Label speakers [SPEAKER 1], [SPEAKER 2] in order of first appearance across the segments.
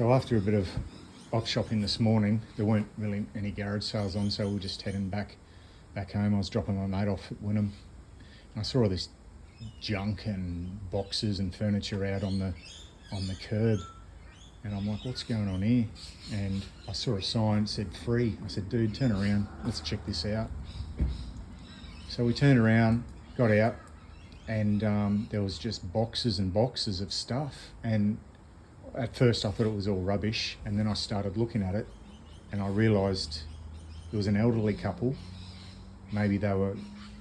[SPEAKER 1] So after a bit of box shopping this morning, there weren't really any garage sales on, so we were just heading back home. I was dropping my mate off at Wynnum, and I saw all this junk and boxes and furniture out on the curb, and I'm like, what's going on here? And I saw a sign that said free. I said, dude, turn around, let's check this out. So we turned around, got out, and there was just boxes and boxes of stuff. And at first I thought it was all rubbish, and then I started looking at it and I realised there was an elderly couple. Maybe they were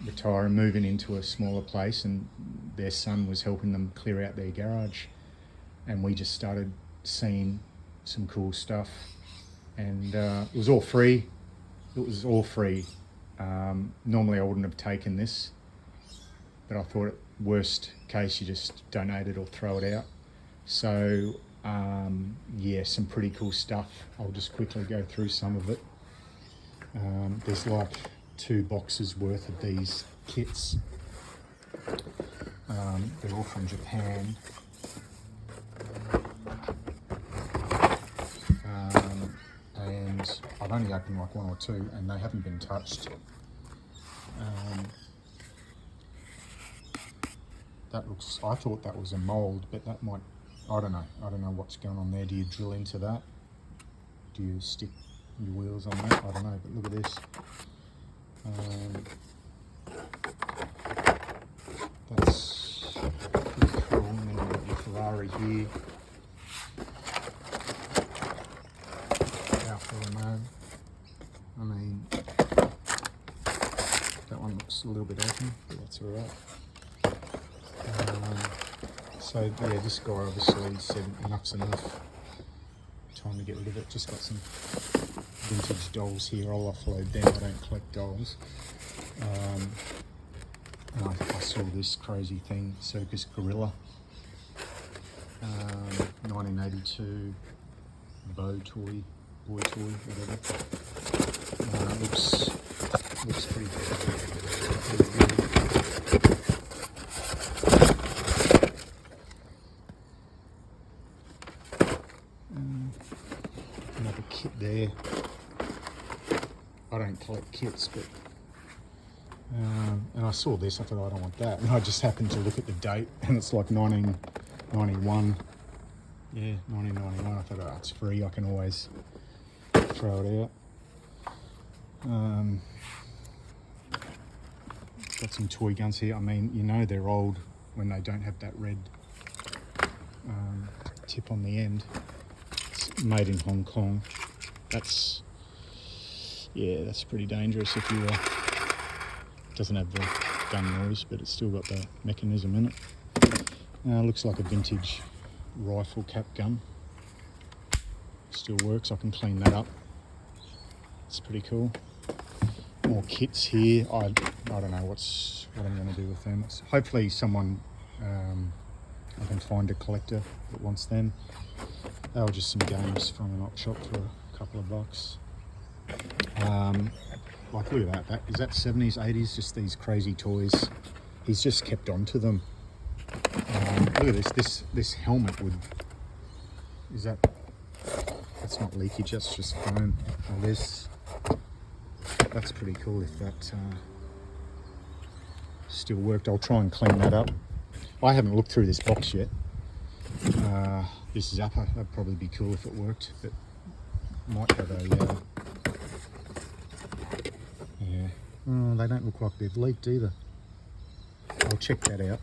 [SPEAKER 1] retiring, moving into a smaller place, and their son was helping them clear out their garage. And we just started seeing some cool stuff, and it was all free. Normally I wouldn't have taken this, but I thought worst case you just donate it or throw it out. So yeah, some pretty cool stuff. I'll just quickly go through some of it. There's like 2 boxes worth of these kits. They're all from Japan. And I've only opened like 1 or 2 and they haven't been touched. That looks, I thought that was a mould, but that might, I don't know what's going on there. Do you drill into that? Do you stick your wheels on that? I don't know, but look at this. That's pretty cool. And then you've got your Ferrari here. Alfa Romeo. I mean, that one looks a little bit open, but that's alright. So yeah, this guy obviously said enough's enough. Time to get rid of it. Just got some vintage dolls here. I'll offload them. I don't collect dolls. And I saw this crazy thing, Circus Gorilla, 1982 boy toy, whatever. Looks pretty good. Another kit there. I don't collect kits, but and I saw this, I thought, I don't want that, and I just happened to look at the date and it's like 1991. Yeah, 1991. I thought, oh, it's free, I can always throw it out. Got some toy guns here. I mean, you know they're old when they don't have that red tip on the end. It's made in Hong Kong. That's pretty dangerous if you doesn't have the gun noise, but it's still got the mechanism in it. Looks like a vintage rifle cap gun. Still works. I can clean that up. It's pretty cool. More kits here. I don't know what I'm going to do with them. Hopefully someone, I can find a collector that wants them. They were just some games from an op shop for a couple of bucks. Like, look at that. Is that 70s, 80s? Just these crazy toys. He's just kept on to them. Look at this helmet would, that's not leakage, that's just foam. Oh, that's pretty cool if that still worked. I'll try and clean that up. I haven't looked through this box yet. This Zappa, that'd probably be cool if it worked, but might have a yeah. Oh, they don't look like they've leaked either. I'll check that out.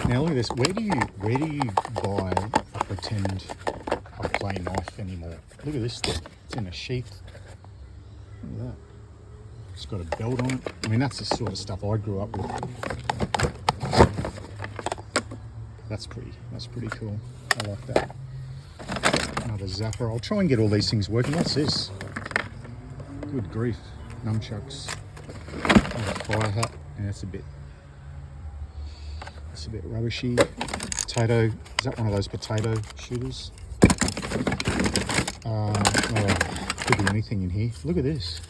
[SPEAKER 1] Now look at this. Where do you buy a pretend a play knife anymore? Look at this thing. It's in a sheath. Look at that. It's got a belt on it. I mean, that's the sort of stuff I grew up with. That's pretty cool. I like that. Another zapper. I'll try and get all these things working. What's this? Good grief. Nunchucks. Fire hat. Yeah, that's a bit rubbishy. Potato. Is that one of those potato shooters? Could be anything in here. Look at this.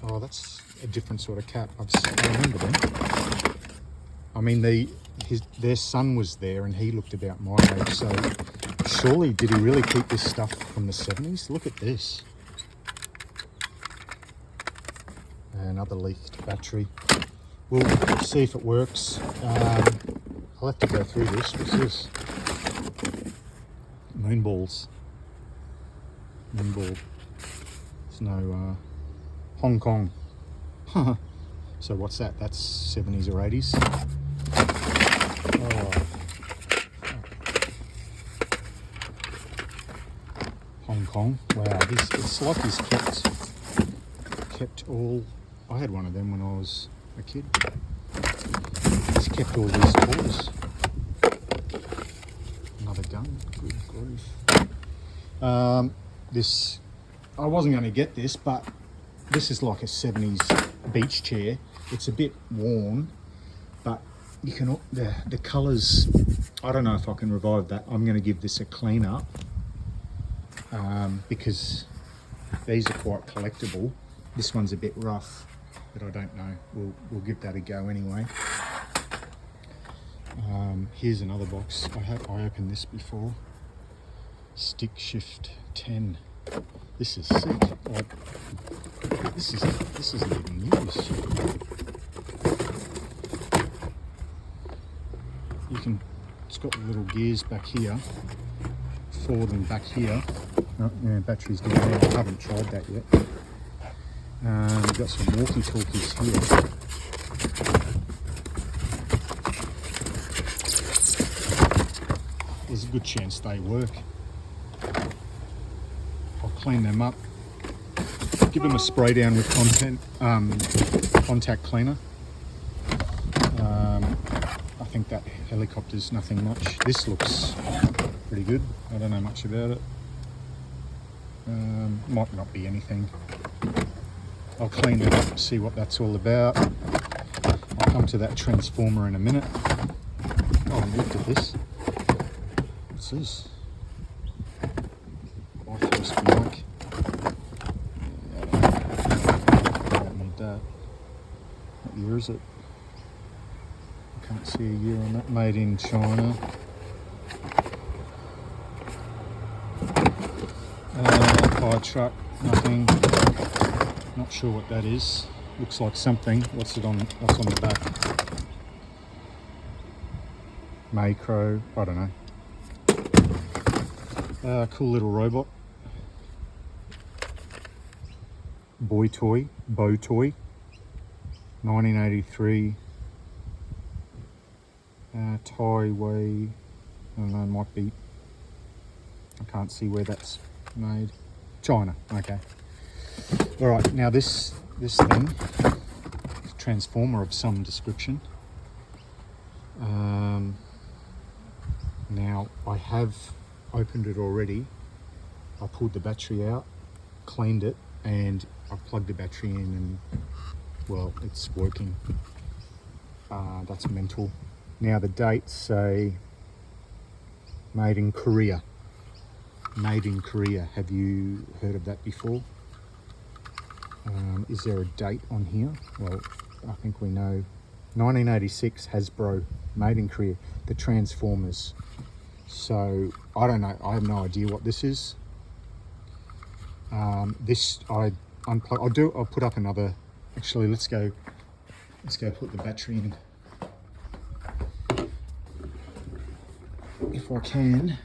[SPEAKER 1] Oh, that's a different sort of cap. I remember them. I mean, their son was there and he looked about my age, so surely did he really keep this stuff from the 70s? Look at this. Another leaked battery. We'll see if it works. I'll have to go through this. What's this? Moonballs. Moonball. There's no Hong Kong. So what's that? That's 70s or 80s. Oh. Hong Kong. Wow, it's like he's kept all. I had one of them when I was a kid. He's kept all these toys. Another gun. Good grief. This, I wasn't going to get this, but this is like a 70s beach chair. It's a bit worn, but you can, the colours, I don't know if I can revive that. I'm going to give this a clean up because these are quite collectible. This one's a bit rough, but I don't know. We'll give that a go anyway. Here's another box. I opened this before. Stick Shift 10. This is sick. This isn't even news. It's got the little gears back here, forward and back here. Oh, yeah, batteries down there. I haven't tried that yet. We've got some walkie-talkies here. There's a good chance they work. I'll clean them up. Give them a spray down with contact cleaner. I think that helicopter's nothing much. This looks pretty good. I don't know much about it. Might not be anything. I'll clean it up, see what that's all about. I'll come to that transformer in a minute. Oh, look at this. What's this? My first mic. I don't need that. What year is it? I can't see a year on that. Made in China. Fire truck, nothing. Not sure what that is. Looks like something. What's on the back? Macro, I don't know. Cool little robot. Bow toy. 1983. Taiwei. I don't know, it might be. I can't see where that's made. China, okay. All right, now this thing, transformer of some description. Now I have opened it already. I pulled the battery out, cleaned it, and I plugged the battery in, and well, it's working. That's mental. Now the dates say made in Korea. Made in Korea. Have you heard of that before? Is there a date on here? Well, I think we know. 1986, Hasbro, made in Korea. The Transformers. So I don't know. I have no idea what this is. This I unplug. I'll put up another. Actually, let's go put the battery in. If I can.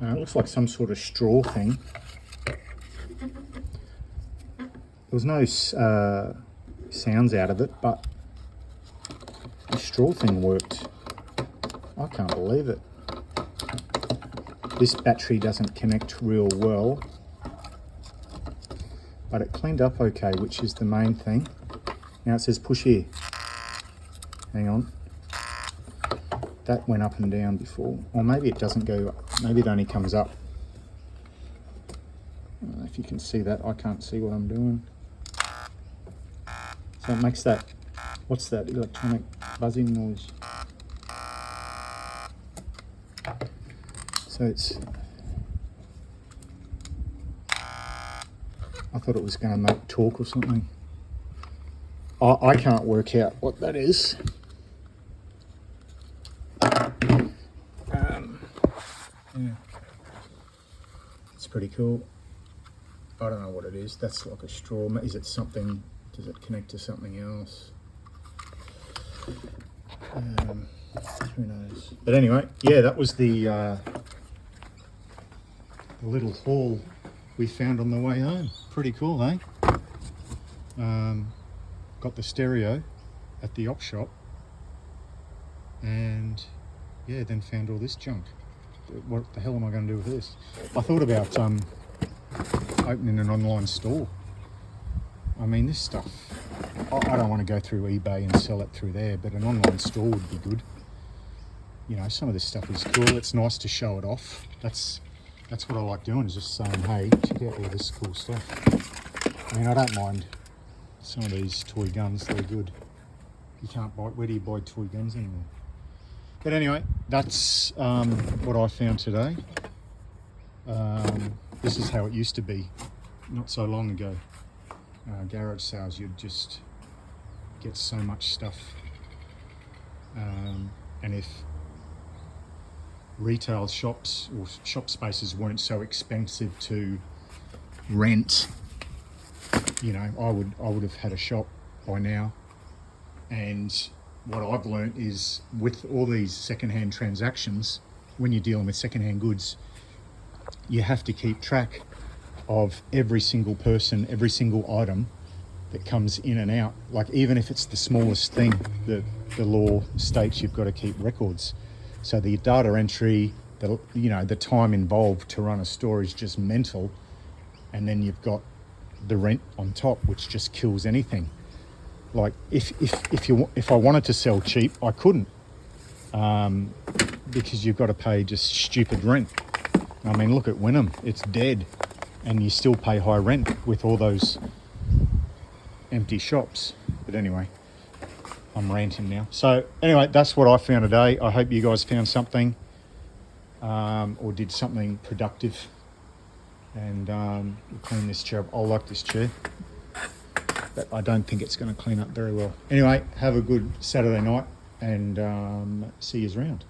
[SPEAKER 1] It looks like some sort of straw thing. There was no sounds out of it, but the straw thing worked. I can't believe it. This battery doesn't connect real well, but it cleaned up okay, which is the main thing. Now it says push here. Hang on. That went up and down before, or maybe it doesn't go up. Maybe it only comes up. If you can see that, I can't see what I'm doing. So it makes that, what's that electronic buzzing noise? So it's, I thought it was going to make talk or something. I can't work out what that is. Yeah. It's pretty cool. I don't know what it is. That's like a straw. Is it something? Does it connect to something else? Who knows? But anyway, yeah, that was the little haul we found on the way home. Pretty cool, eh? Got the stereo at the op shop, and yeah, then found all this junk. What the hell am I going to do with this? I thought about opening an online store. I mean, this stuff, I don't want to go through eBay and sell it through there, but an online store would be good. You know, some of this stuff is cool. It's nice to show it off. That's what I like doing, is just saying, hey, check out all this cool stuff. I mean, I don't mind some of these toy guns. They're good. You can't buy, where do you buy toy guns anymore? But anyway, that's what I found today. This is how it used to be not so long ago. Garage sales, you'd just get so much stuff. And if retail shops or shop spaces weren't so expensive to rent, you know, I would have had a shop by now. And what I've learnt is, with all these secondhand transactions, when you're dealing with secondhand goods, you have to keep track of every single person, every single item that comes in and out. Like, even if it's the smallest thing, the law states you've got to keep records. So the data entry, the time involved to run a store is just mental. And then you've got the rent on top, which just kills anything. Like, if I wanted to sell cheap, I couldn't, because you've got to pay just stupid rent. I mean, look at Wynnum, it's dead, and you still pay high rent with all those empty shops. But anyway, I'm ranting now. So anyway, that's what I found today. I hope you guys found something, or did something productive. And we'll clean this chair up. I like this chair, but I don't think it's going to clean up very well. Anyway, have a good Saturday night, and see yous around.